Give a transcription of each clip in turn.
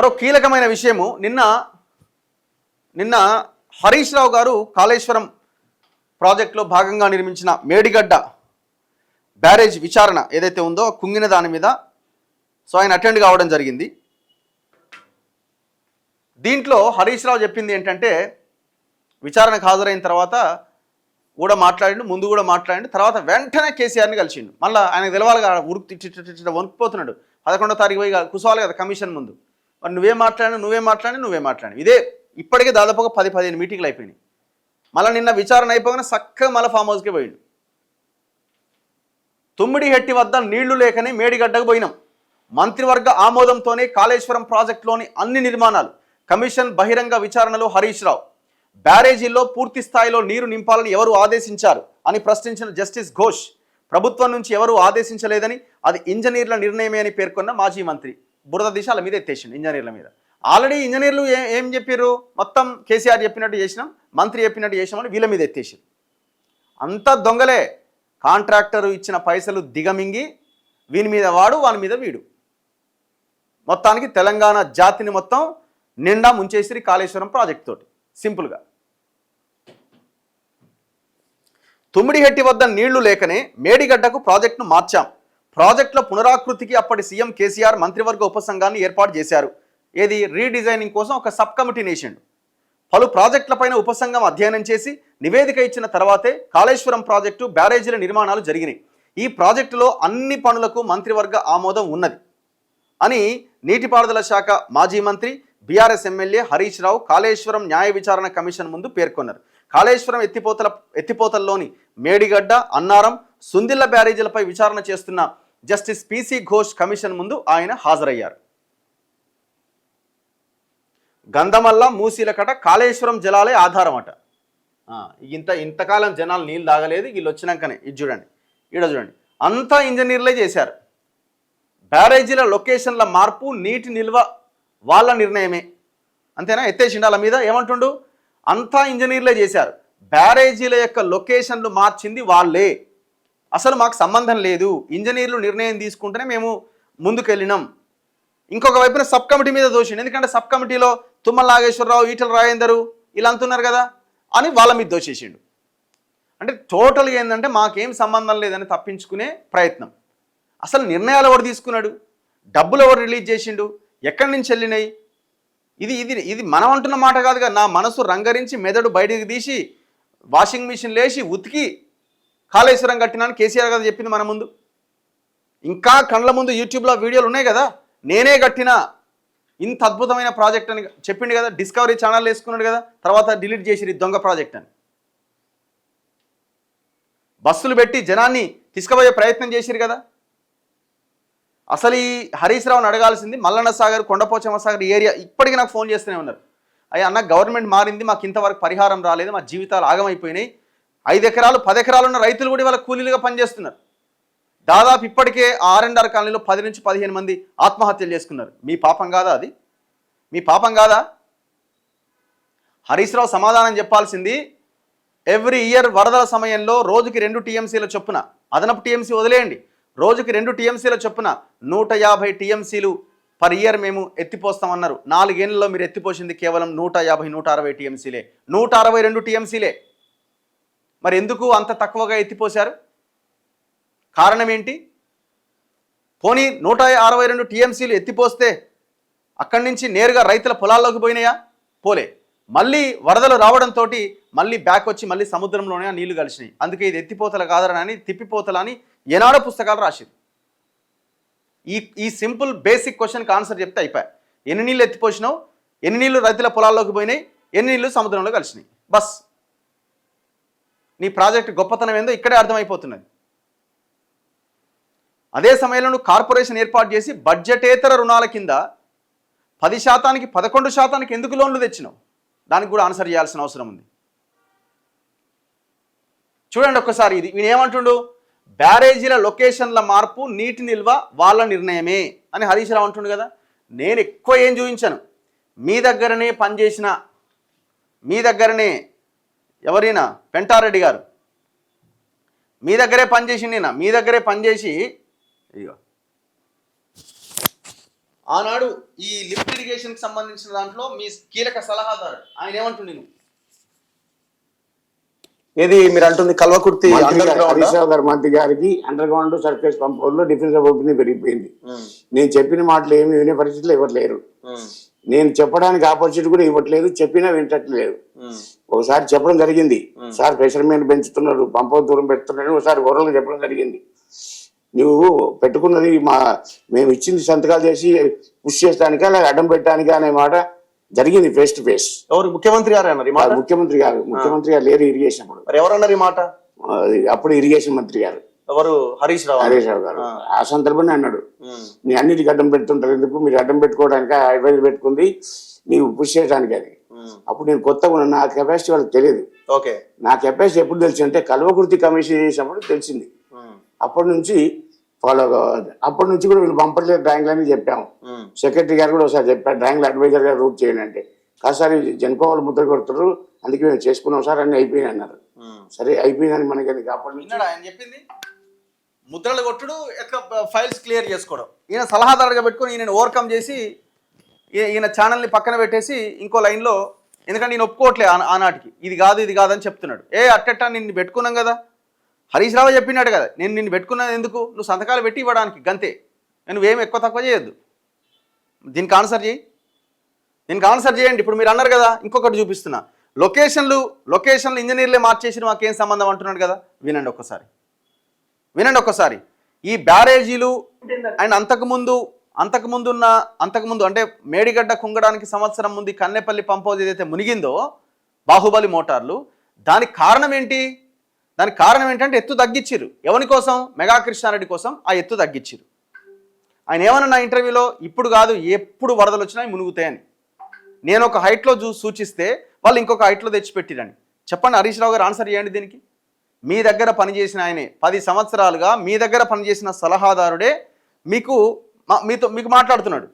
మరో కీలకమైన విషయము నిన్న హరీష్ రావు గారు కాళేశ్వరం ప్రాజెక్టులో భాగంగా నిర్మించిన మేడిగడ్డ బ్యారేజ్ విచారణ ఏదైతే ఉందో కుంగిన దాని మీద సో ఆయన అటెండ్ కావడం జరిగింది. దీంట్లో హరీష్ రావు చెప్పింది ఏంటంటే విచారణకు హాజరైన తర్వాత కూడా ముందు కూడా మాట్లాడిండు, తర్వాత వెంటనే కేసీఆర్ని కలిసిండు. మళ్ళీ ఆయనకు తెలవాలిగా ఉరికి వణుకుపోతున్నాడు. 11వ తారీఖు పోయి కూర్చోవాలి కదా కమిషన్ ముందు. మరి నువ్వే మాట్లాడి ఇదే ఇప్పటికే దాదాపుగా 10-15 మీటింగ్లు అయిపోయినాయి. మళ్ళీ నిన్న విచారణ అయిపోగానే చక్కగా మళ్ళీ ఫామ్ హౌస్కి పోయిండు. తుమ్మిడిహెట్టి వద్ద నీళ్లు లేకనే మేడిగడ్డకు పోయినాం. మంత్రివర్గ ఆమోదంతోనే కాళేశ్వరం ప్రాజెక్టులోని అన్ని నిర్మాణాలు. కమిషన్ బహిరంగ విచారణలో హరీష్ రావు. బ్యారేజీల్లో పూర్తి స్థాయిలో నీరు నింపాలని ఎవరు ఆదేశించారు అని ప్రశ్నించిన జస్టిస్ ఘోష్ ప్రభుత్వం నుంచి ఎవరు ఆదేశించలేదని, అది ఇంజనీర్ల నిర్ణయమే అని పేర్కొన్న మాజీ మంత్రి బురద దిశాల మీద ఎత్తేసిండు. ఇంజనీర్ల మీద ఆల్రెడీ ఇంజనీర్లు ఏం చెప్పారు, మొత్తం కేసీఆర్ చెప్పినట్టు చేసినాం, మంత్రి చెప్పినట్టు చేసినామని వీళ్ళ మీద ఎత్తేసారు. అంతా దొంగలే. కాంట్రాక్టరు ఇచ్చిన పైసలు దిగమింగి వీని మీద వాడు వాని మీద వీడు, మొత్తానికి తెలంగాణ జాతిని మొత్తం నిండా ముంచేసిరి కాళేశ్వరం ప్రాజెక్ట్ తోటి. సింపుల్గా తుమ్మిడిహెట్టి వద్ద నీళ్లు లేకనే మేడిగడ్డకు ప్రాజెక్టును మార్చాం. ప్రాజెక్టుల పునరాకృతికి అప్పటి సీఎం కేసీఆర్ మంత్రివర్గ ఉపసంఘాన్ని ఏర్పాటు చేశారు. ఏది రీడిజైనింగ్ కోసం ఒక సబ్ కమిటీ నేసిండు. పలు ప్రాజెక్టులపైన ఉపసంఘం అధ్యయనం చేసి నివేదిక ఇచ్చిన తర్వాతే కాళేశ్వరం ప్రాజెక్టు బ్యారేజీల నిర్మాణాలు జరిగినాయి. ఈ ప్రాజెక్టులో అన్ని పనులకు మంత్రివర్గ ఆమోదం ఉన్నది అని నీటిపారుదల శాఖ మాజీ మంత్రి బీఆర్ఎస్ ఎమ్మెల్యే హరీష్ రావు కాళేశ్వరం న్యాయ విచారణ కమిషన్ ముందు పేర్కొన్నారు. కాళేశ్వరం ఎత్తిపోతల్లోని మేడిగడ్డ, అన్నారం, సుందిళ్ల బ్యారేజీలపై విచారణ చేస్తున్న జస్టిస్ పిసి ఘోష్ కమిషన్ ముందు ఆయన హాజరయ్యారు. గంధమల్ల, మూసీలకట కాళేశ్వరం జలాలే ఆధారం అట. ఇంతకాలం జనాలు నీళ్ళు తాగలేదు, వీళ్ళు వచ్చినాకనే ఇది చూడండి, చూడండి అంతా ఇంజనీర్లే చేశారు. బ్యారేజీల లొకేషన్ల మార్పు, నీటి నిల్వ వాళ్ళ నిర్ణయమే. అంతేనా? ఎత్తేసిండు వాళ్ళ మీద. ఏమంటుండు? అంతా ఇంజనీర్లే చేశారు, బ్యారేజీల యొక్క లొకేషన్లు మార్చింది వాళ్ళే, అసలు మాకు సంబంధం లేదు, ఇంజనీర్లు నిర్ణయం తీసుకుంటేనే మేము ముందుకెళ్ళినాం. ఇంకొక వైపున సబ్ కమిటీ మీద దోషిండు. ఎందుకంటే సబ్ కమిటీలో తుమ్మల నాగేశ్వరరావు, ఈటల రాజేందరు ఇలా అంటున్నారు కదా అని వాళ్ళ మీద దోషేసిండు. అంటే టోటల్గా ఏంటంటే మాకేం సంబంధం లేదని తప్పించుకునే ప్రయత్నం. అసలు నిర్ణయాలు ఎవరు తీసుకున్నాడు, డబ్బులు ఎవరు రిలీజ్ చేసిండు, ఎక్కడి నుంచి వెళ్ళినాయి, ఇది మనం అంటున్న మాట కాదుగా. నా మనసు రంగరించి మెదడు బయటికి తీసి వాషింగ్ మిషన్ లేచి ఉతికి కాళేశ్వరం కట్టినాను కేసీఆర్ కదా చెప్పింది మన ముందు. ఇంకా కళ్ళ ముందు యూట్యూబ్లో వీడియోలు ఉన్నాయి కదా, నేనే కట్టినా ఇంత అద్భుతమైన ప్రాజెక్ట్ అని చెప్పిండు కదా. డిస్కవరీ ఛానల్ వేసుకున్నాడు కదా, తర్వాత డిలీట్ చేసిరు దొంగ ప్రాజెక్ట్ అని. బస్సులు పెట్టి జనాన్ని తీసుకుపోయే ప్రయత్నం చేసిరు కదా. అసలు ఈ హరీష్ రావుని అడగాల్సింది మల్లన్న సాగర్, కొండపోచమ్మ సాగర్ ఏరియా. ఇప్పటికీ నాకు ఫోన్ చేస్తూనే ఉన్నారు, అయ్యా అన్న గవర్నమెంట్ మారింది, మాకు ఇంతవరకు పరిహారం రాలేదు, మా జీవితాలు ఆగమైపోయినాయి. 5 ఎకరాలు 10 ఎకరాలు ఉన్న రైతులు కూడా వాళ్ళ కూలీలుగా పనిచేస్తున్నారు. దాదాపు ఇప్పటికే R&R కాలనీలో 10 నుంచి 15 మంది ఆత్మహత్యలు చేసుకున్నారు. మీ పాపం కాదా అది? మీ పాపం కాదా? హరీష్ రావు సమాధానం చెప్పాల్సింది, ఎవ్రీ ఇయర్ వరదల సమయంలో రోజుకి 2 TMCల చొప్పున, అదనపు TMC వదిలేయండి, రోజుకి 2 TMCల చొప్పున 150 TMCలు పర్ ఇయర్ మేము ఎత్తిపోస్తామన్నారు. 4 ఏళ్లలో మీరు ఎత్తిపోసింది కేవలం 150-160 TMCలే, 162 TMCలే. మరి ఎందుకు అంత తక్కువగా ఎత్తిపోశారు? కారణం ఏంటి? పోనీ 162 TMCలు ఎత్తిపోస్తే అక్కడి నుంచి నేరుగా రైతుల పొలాల్లోకి పోయినాయా? పోలే. మళ్ళీ వరదలు రావడంతో మళ్ళీ బ్యాక్ వచ్చి మళ్ళీ సముద్రంలోనే నీళ్లు కలిసినాయి. అందుకే ఇది ఎత్తిపోతల కాదరని తిప్పిపోతలని ఏనాడో పుస్తకాలు రాశారు. ఈ సింపుల్ బేసిక్ క్వశ్చన్కి ఆన్సర్ చెప్తే అయిపోయాయి. ఎన్ని నీళ్ళు ఎత్తిపోసినావు, ఎన్ని నీళ్లు రైతుల పొలాల్లోకి పోయినాయి, ఎన్ని నీళ్లు సముద్రంలో కలిసినాయి, బస్. నీ ప్రాజెక్ట్ గొప్పతనం ఏందో ఇక్కడే అర్థమైపోతున్నది. అదే సమయంలో నువ్వు కార్పొరేషన్ ఏర్పాటు చేసి బడ్జెటేతర రుణాల కింద 10%కి 11% ఎందుకు లోన్లు తెచ్చినావు? దానికి కూడా ఆన్సర్ చేయాల్సిన అవసరం ఉంది. చూడండి ఒక్కసారి, ఇది వీడు ఏమంటుండు, బ్యారేజీల లొకేషన్ల మార్పు, నీటి నిల్వ వాళ్ళ నిర్ణయమే అని హరీష్ రావు అంటుండు కదా. నేను ఎక్కువ ఏం చూపించాను, మీ దగ్గరనే పనిచేసిన, మీ దగ్గరనే ఎవరైనా పెంటారెడ్డి గారు మీ దగ్గరే పనిచేసి, మీ దగ్గరే పనిచేసి ఇదిగో ఆనాడు ఈ లిఫ్ట్ ఇరిగేషన్కి సంబంధించిన దాంట్లో మీ కీలక సలహాదారు ఆయన ఏమంటుండే నువ్వు ఏది మీరు అంటుంది కల్వకుర్తి హరీష్ రావు గారు మంత్రి గారికి అండర్ గ్రౌండ్ సర్ఫేస్ పంపుల్లో డిఫెన్స్ ఆఫ్ ఒపీనియన్ పెరిగిపోయింది. నేను చెప్పిన మాటలు ఏమి వినే పరిస్థితులు ఎవరు లేరు. నేను చెప్పడానికి ఆపర్చునిటీ కూడా ఇవ్వట్లేదు, చెప్పినా వింటట్లేదు. ఒకసారి చెప్పడం జరిగింది, సార్ ప్రెషర్ మీద పెంచుతున్నారు, పంప దూరం పెడుతున్నారు, ఒకసారి ఓరల్గా చెప్పడం జరిగింది. నువ్వు పెట్టుకున్నది మేము ఇచ్చింది సంతకాలు చేసి పుష్ చేస్తానికా లేదా అడ్డం పెట్టడానికా అనే మాట జరిగింది ఫేస్ టు ఫేస్. ఎవరు ముఖ్యమంత్రి గారు అన్నారు? ముఖ్యమంత్రి గారు లేరు ఇరిగేషన్ అప్పుడు. ఎవరన్నారు ఈ మాట? అప్పుడు ఇరిగేషన్ మంత్రి గారు ఎవరు? హరీష్ రావు గారు. ఆ సందర్భంగా అన్నాడు, నీ అన్నిటికీ అడ్డం పెడుతుంటారు ఎందుకు, మీరు అడ్డం పెట్టుకోవడానికి అడ్వైజ్ పెట్టుకుంది నీవు పుష్ చేయడానికి అని. అప్పుడు నేను కొత్తగా ఉన్నా, నా కెపాసిటీ వాళ్ళకి తెలియదు. నా కెపాసిటీ ఎప్పుడు తెలిసి అంటే కల్వకుర్తి కమిషన్ చేసినప్పుడు తెలిసింది. అప్పటి నుంచి ఫాలో కావాలి. అప్పటి నుంచి కూడా వీళ్ళు పంపట్లేదు డ్రాయింగ్లు అని చెప్పాము. సెక్రటరీ గారు కూడా ఒకసారి చెప్పారు, డ్రాయింగ్లు అడ్వైజర్ గారు రూట్ చేయండి అంటే, కాదు సార్ జనుకో వాళ్ళు ముద్ర కొడుతున్నారు, అందుకే మేము చేసుకున్నాం సార్ అన్ని అయిపోయినాయి అన్నారు. సరే అయిపోయిందని మనకి అప్పటి నుంచి ఆయన చెప్పింది ముద్రలు కొట్టుడు, ఫైల్స్ క్లియర్ చేసుకోవడం. ఈయన సలహాదారుగా పెట్టుకుని ఈయన ఓవర్కమ్ చేసి ఈయన ఛానల్ని పక్కన పెట్టేసి ఇంకో లైన్లో, ఎందుకంటే ఈయన ఒప్పుకోవట్లే ఆనాటికి, ఇది కాదని చెప్తున్నాడు. అట్టట్టా నిన్ను పెట్టుకున్నాం కదా, హరీష్ రావు చెప్పినాడు కదా, నేను నిన్ను పెట్టుకున్నది ఎందుకు, నువ్వు సంతకాలు పెట్టి ఇవ్వడానికి గంతే, నువ్వేం ఎక్కువ తక్కువ చేయొద్దు, దీనికి ఆన్సర్ చేయండి. ఇప్పుడు మీరు అన్నారు కదా, ఇంకొకటి చూపిస్తున్నా, లొకేషన్లు ఇంజనీర్లే మార్చేసి మాకేం సంబంధం అంటున్నాడు కదా, వినండి ఒక్కసారి. ఈ బ్యారేజీలు అండ్ అంతకుముందు అంటే మేడిగడ్డ కుంగడానికి సంవత్సరం ముందు కన్నెపల్లి పంప్ హౌస్ ఏదైతే మునిగిందో బాహుబలి మోటార్లు, దానికి కారణం ఏంటంటే ఎత్తు తగ్గించిరు. ఎవరి కోసం? మెగా కృష్ణారెడ్డి కోసం ఆ ఎత్తు తగ్గించిరు. ఆయన ఏమన్నా ఇంటర్వ్యూలో, ఇప్పుడు కాదు ఎప్పుడు వరదలు వచ్చినా మునుగుతాయని. నేను ఒక హైట్లో సూచిస్తే వాళ్ళు ఇంకొక హైట్లో తెచ్చిపెట్టిరని. చెప్పండి హరీష్ రావు గారు, ఆన్సర్ చేయండి దీనికి. మీ దగ్గర పనిచేసిన ఆయనే 10 సంవత్సరాలుగా మీ దగ్గర పనిచేసిన సలహాదారుడే మీకు మాట్లాడుతున్నాడు.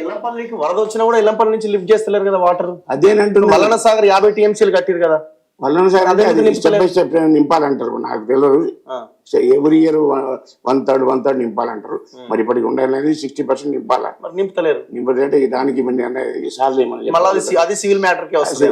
ఇల్లంపల్లికి వరద వచ్చినా కూడా ఇల్లంపల్లి నుంచి లిఫ్ట్ చేస్తలేరు కదా వాటర్. అదేనంటున్నారు. మల్లన్న సాగర్ 50 TMCలు కట్టిరు కదా, మల్లన్న సాగర్ నింపాలంటారు. నాకు తెలియదు, ఎవ్రీ ఇయర్ 1/3 నింపాలంటారు. మరి ఇప్పటికి ఉండాలి 60% నింపాలా, నింపుతలేరు. నింపదంటే దానికి అది సివిల్ మ్యాటర్ కి వస్తుంది.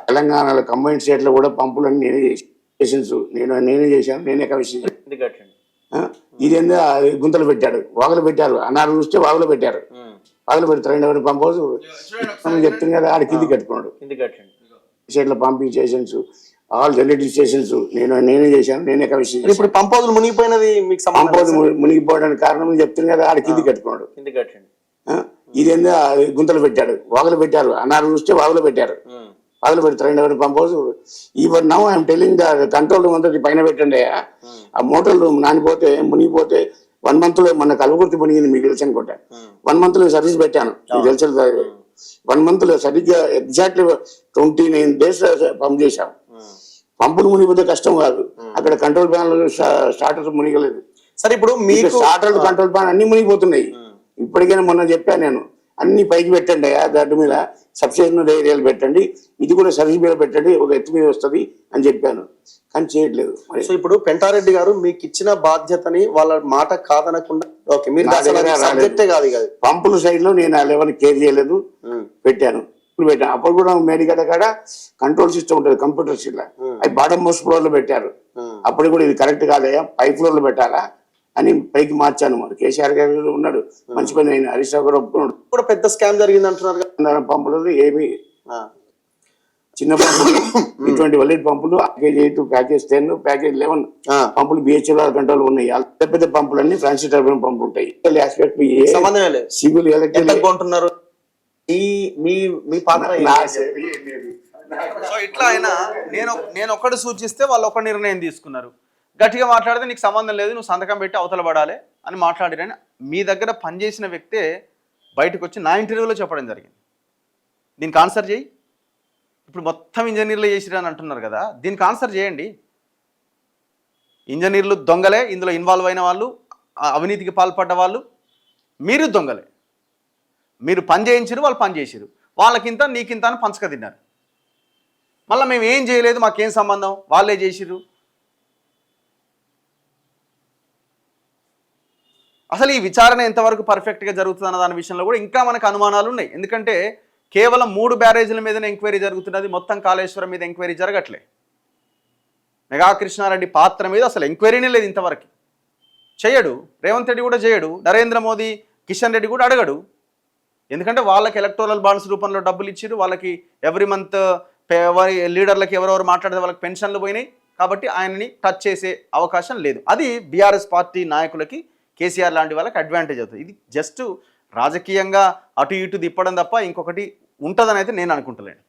తెలంగాణలో కంబైన్ స్టేట్ లో కూడా పంపులన్నీ నేనే చేశాను, నేనే కమిషన్. ఇదేందో గుంతలు పెట్టాడు, వాగులు పెట్టారు, అన్నారు చూస్తే వాగులు పెట్టారు, వాగులు పెడతారు. ఎవరి పంప్ హౌస్ చెప్తుంది కదా, ఆడ కింది కట్టుకున్నాడు. స్టేట్ లో pumping stations, all relative stations నేనే చేశాను, నేనే కమిషన్. ఇప్పుడు పంప్ హౌస్ మునిగిపోయినది మీకు పంప్ హౌస్ మునిగిపోవడానికి కారణం చెప్తుంది కదా, ఆడ కింది కట్టుకున్నాడు. ఇదేందో గుంతలు పెట్టాడు, వాగులు పెట్టారు, అన్నారు చూస్తే వాగులు పెట్టారు, వాగులు పెడతారు. ఎవరి pump house even now I'm telling the control room అంతా పైన పెట్టండి. ఆ మోటార్లు మునిగిపోతే 1 month లో మన కల్వకుర్తి మునిగింది, మీకు తెలుసు అనుకుంటా. 1 month లో సర్వీస్ పెట్టాను, మీకు తెలుసు. 1 month లో సరిగ్గా ఎగ్జాక్ట్లీ 29 days పంప్ చేశాం. పంపులు మునిగిపోతే కష్టం కాదు, అక్కడ కంట్రోల్ ప్యాన్లు స్టార్టర్స్ మునిగలేదు. సరే ఇప్పుడు మీకు స్టార్టర్లు కంట్రోల్ ప్యాన్ అన్ని మునిగిపోతున్నాయి. ఇప్పటికైనా మొన్న చెప్పాను నేను, అన్ని పైకి పెట్టండి, గడ్డ మీద సబ్స్టేషన్ ఏరియాలు పెట్టండి, ఇది కూడా సర్వీస్ మీద పెట్టండి, ఒక ఎత్తు మీద వస్తుంది అని చెప్పాను, కానీ చేయట్లేదు. సో ఇప్పుడు పెంటారెడ్డి గారు మీకు ఇచ్చిన బాధ్యతని వాళ్ళ మాట కాదనకుండా పంపుల సైడ్ లో నేను ఆ లెవెల్ కేర్ చేయలేదు, పెట్టాను. అప్పుడు కూడా మేడిగడ్డ కాడ కంట్రోల్ సిస్టమ్ ఉంటుంది, కంప్యూటర్ సిస్టమ్, అది బాటమ్ మోస్ట్ ఫ్లోర్ లో పెట్టారు. అప్పుడు కూడా ఇది కరెక్ట్ కాదయా, పై ఫ్లోర్ లో పెట్టాలా అని పైకి మార్చాను. మరి కేసీఆర్ గారు ఉన్నాడు, మంచి పని అయినా. హరీష్ రావు గారు ఒప్పుకున్నాడు. కూడా పెద్ద స్కామ్ జరిగింది అంటున్నారు. పంపులు ఏమి చిన్న పంపులు, ఇటువంటి వల్లెట్ పంపులు, ప్యాకేజ్ 8, ప్యాకేజ్ 10, ప్యాకేజ్ 11 పంపులు BHEL కంట్రోల్ ఉన్నాయి. పెద్ద పెద్ద పంపులు అన్ని ఫ్రాన్సిస్ టర్బైన్ పంపులు ఉంటాయి. సివిల్ ఎలక్ట్రిక్ ఉంటున్నారు. ఇట్లా అయినా నేను ఒకటి సూచిస్తే వాళ్ళు ఒక నిర్ణయం తీసుకున్నారు. గట్టిగా మాట్లాడితే నీకు సంబంధం లేదు, నువ్వు సంతకం పెట్టి అవతల పడాలి అని మాట్లాడిరని మీ దగ్గర పనిచేసిన వ్యక్తే బయటకు వచ్చి నా ఇంటర్వ్యూలో చెప్పడం జరిగింది. దీనికి ఆన్సర్ చేయి. ఇప్పుడు మొత్తం ఇంజనీర్లు చేసిరని అంటున్నారు కదా, దీనికి ఆన్సర్ చేయండి. ఇంజనీర్లు దొంగలే, ఇందులో ఇన్వాల్వ్ అయిన వాళ్ళు, అవినీతికి పాల్పడ్డ వాళ్ళు, మీరు దొంగలే. మీరు పని చేయించారు, వాళ్ళు పని చేసిరు, వాళ్ళకింత నీకింత అని పంచక తిన్నారు. మళ్ళీ మేము ఏం చేయలేదు, మాకేం సంబంధం, వాళ్ళే చేసిరు. అసలు ఈ విచారణ ఎంతవరకు పర్ఫెక్ట్గా జరుగుతుందన్న దాని విషయంలో కూడా ఇంకా మనకు అనుమానాలు ఉన్నాయి. ఎందుకంటే కేవలం 3 బ్యారేజీల మీదనే ఎంక్వైరీ జరుగుతున్నది, మొత్తం కాళేశ్వరం మీద ఎంక్వైరీ జరగట్లే. మెగా కృష్ణారెడ్డి పాత్ర మీద అసలు ఎంక్వైరీనే లేదు ఇంతవరకు. చేయడు, రేవంత్ రెడ్డి కూడా చేయడు, నరేంద్ర మోదీ కిషన్ రెడ్డి కూడా అడగడు. ఎందుకంటే వాళ్ళకి ఎలక్టోరల్ బాండ్స్ రూపంలో డబ్బులు ఇచ్చారు, వాళ్ళకి ఎవ్రీ మంత్ లీడర్లకి ఎవరెవరు మాట్లాడితే వాళ్ళకి పెన్షన్లు పోయినాయి. కాబట్టి ఆయనని టచ్ చేసే అవకాశం లేదు. అది బీఆర్ఎస్ పార్టీ నాయకులకి, కేసీఆర్ లాంటి వాళ్ళకి అడ్వాంటేజ్ అవుతుంది. ఇది జస్ట్ రాజకీయంగా అటు ఇటు తిప్పడం తప్ప ఇంకొకటి ఉంటుందని అయితే నేను అనుకుంటలేను.